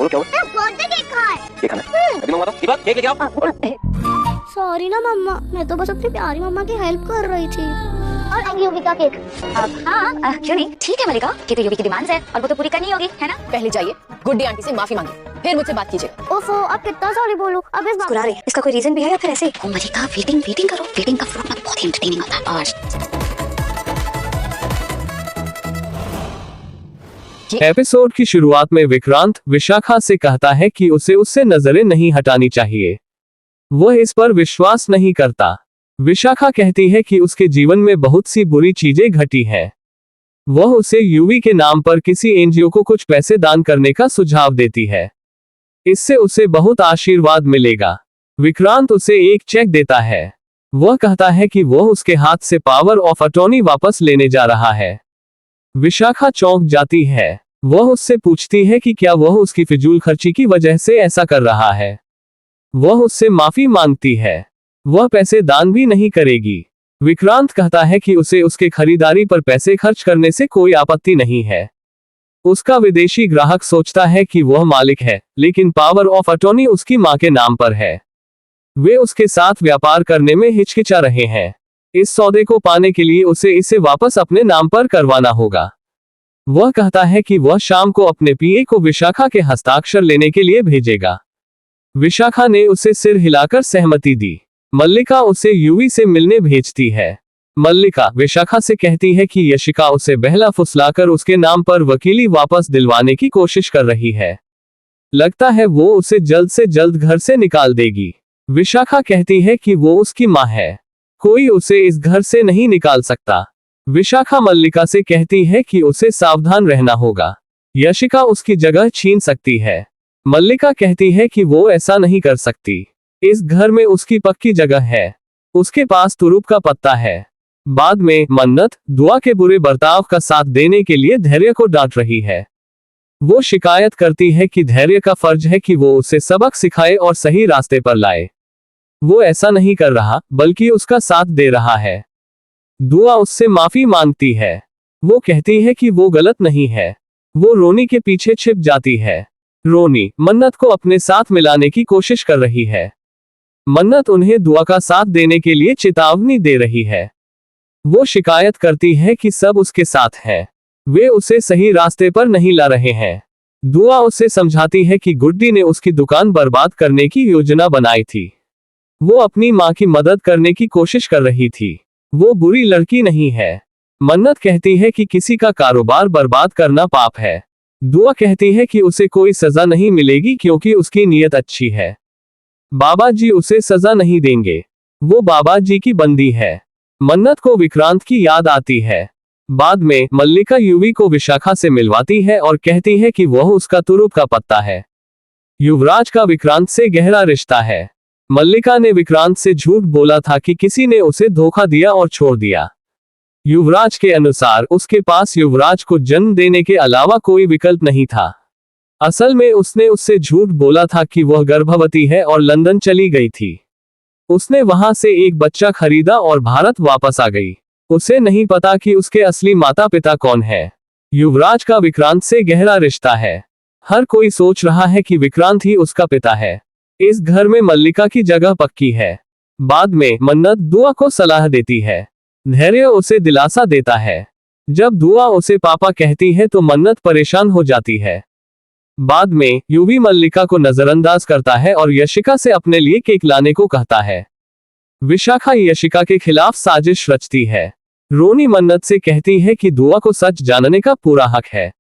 बोलो क्या हुआ? बर्थडे केक खा है। केक खाना है? मैं भी मंगवाता हूँ। दीपक केक लेके आओ। सॉरी ना मम्मा, मैं तो बस अपनी प्यारी मम्मा की हेल्प कर रही थी। और यूवी का केक। हाँ क्यों नहीं, ठीक है मलिका, ये तो यूवी की डिमांड्स है और वो तो पूरी करनी होगी, है ना? पहले जाइए गुड्डी आंटी से माफी मांगे, फिर मुझसे बात कीजिए। ओफो, अब कितना सॉरी बोलूं? अब इस बात रहे, इसका कोई रीजन भी है या फिर ऐसे? ओ मलिका, वेटिंग करो, वेटिंग का फ्रूट बहुत ही एंटरटेनिंग होता है आज। एपिसोड की शुरुआत में विक्रांत विशाखा से कहता है कि उसे उससे नजरें नहीं हटानी चाहिए। वह इस पर विश्वास नहीं करता। विशाखा कहती है कि उसके जीवन में बहुत सी बुरी चीजें घटी हैं। वह उसे यूवी के नाम पर किसी एनजीओ को कुछ पैसे दान करने का सुझाव देती है। इससे उसे बहुत आशीर्वाद मिलेगा। विक्रांत उसे एक चेक देता है। वह कहता है कि वह उसके हाथ से पावर ऑफ अटॉर्नी वापस लेने जा रहा है। विशाखा चौंक जाती है। वह उससे पूछती है कि क्या वह उसकी फिजूल खर्ची की वजह से ऐसा कर रहा है। वह उससे माफी मांगती है। वह पैसे दान भी नहीं करेगी। विक्रांत कहता है कि उसे उसके खरीदारी पर पैसे खर्च करने से कोई आपत्ति नहीं है। उसका विदेशी ग्राहक सोचता है कि वह मालिक है, लेकिन पावर ऑफ अटॉर्नी उसकी मां के नाम पर है। वे उसके साथ व्यापार करने में हिचकिचा रहे हैं। इस सौदे को पाने के लिए उसे इसे वापस अपने नाम पर करवाना होगा। वह कहता है कि वह शाम को अपने पीए को विशाखा के हस्ताक्षर लेने के लिए भेजेगा। विशाखा ने उसे सिर हिलाकर सहमति दी। मल्लिका उसे यूवी से मिलने भेजती है। मल्लिका विशाखा से कहती है कि यशिका उसे बहला फुसलाकर उसके नाम पर वकीली वापस दिलवाने की कोशिश कर रही है। लगता है वो उसे जल्द से जल्द घर से निकाल देगी। विशाखा कहती है कि वो उसकी मां है, कोई उसे इस घर से नहीं निकाल सकता। विशाखा मल्लिका से कहती है कि उसे सावधान रहना होगा, यशिका उसकी जगह छीन सकती है। मल्लिका कहती है कि वो ऐसा नहीं कर सकती। इस घर में उसकी पक्की जगह है। उसके पास तुरुप का पत्ता है। बाद में मन्नत दुआ के बुरे बर्ताव का साथ देने के लिए धैर्य को डांट रही है। वो शिकायत करती है कि धैर्य का फर्ज है कि वो उसे सबक सिखाए और सही रास्ते पर लाए। वो ऐसा नहीं कर रहा, बल्कि उसका साथ दे रहा है। दुआ उससे माफी मांगती है। वो कहती है कि वो गलत नहीं है। वो रोनी के पीछे छिप जाती है। रोनी मन्नत को अपने साथ मिलाने की कोशिश कर रही है। मन्नत उन्हें दुआ का साथ देने के लिए चेतावनी दे रही है। वो शिकायत करती है कि सब उसके साथ है, वे उसे सही रास्ते पर नहीं ला रहे हैं। दुआ उसे समझाती है कि गुड्डी ने उसकी दुकान बर्बाद करने की योजना बनाई थी। वो अपनी मां की मदद करने की कोशिश कर रही थी। वो बुरी लड़की नहीं है। मन्नत कहती है कि किसी का कारोबार बर्बाद करना पाप है। दुआ कहती है कि उसे कोई सजा नहीं मिलेगी क्योंकि उसकी नीयत अच्छी है। बाबा जी उसे सजा नहीं देंगे, वो बाबा जी की बंदी है। मन्नत को विक्रांत की याद आती है। बाद में मल्लिका यूवी को विशाखा से मिलवाती है और कहती है कि वह उसका तुरुप का पत्ता है। युवराज का विक्रांत से गहरा रिश्ता है। मल्लिका ने विक्रांत से झूठ बोला था कि किसी ने उसे धोखा दिया और छोड़ दिया। युवराज के अनुसार उसके पास युवराज को जन्म देने के अलावा कोई विकल्प नहीं था। असल में उसने उससे झूठ बोला था कि वह गर्भवती है और लंदन चली गई थी। उसने वहां से एक बच्चा खरीदा और भारत वापस आ गई। उसे नहीं पता कि उसके असली माता पिता कौन है। युवराज का विक्रांत से गहरा रिश्ता है। हर कोई सोच रहा है कि विक्रांत ही उसका पिता है। इस घर में मल्लिका की जगह पक्की है। बाद में मन्नत दुआ को सलाह देती है। धैर्य उसे दिलासा देता है। जब दुआ उसे पापा कहती है तो मन्नत परेशान हो जाती है। बाद में यूवी मल्लिका को नजरअंदाज करता है और यशिका से अपने लिए केक लाने को कहता है। विशाखा यशिका के खिलाफ साजिश रचती है। रोनी मन्नत से कहती है कि दुआ को सच जानने का पूरा हक है।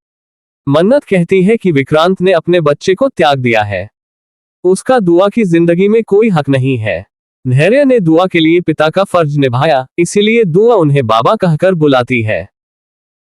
मन्नत कहती है कि विक्रांत ने अपने बच्चे को त्याग दिया है, उसका दुआ की जिंदगी में कोई हक नहीं है। धैर्य ने दुआ के लिए पिता का फर्ज निभाया, इसीलिए दुआ उन्हें बाबा कहकर बुलाती है।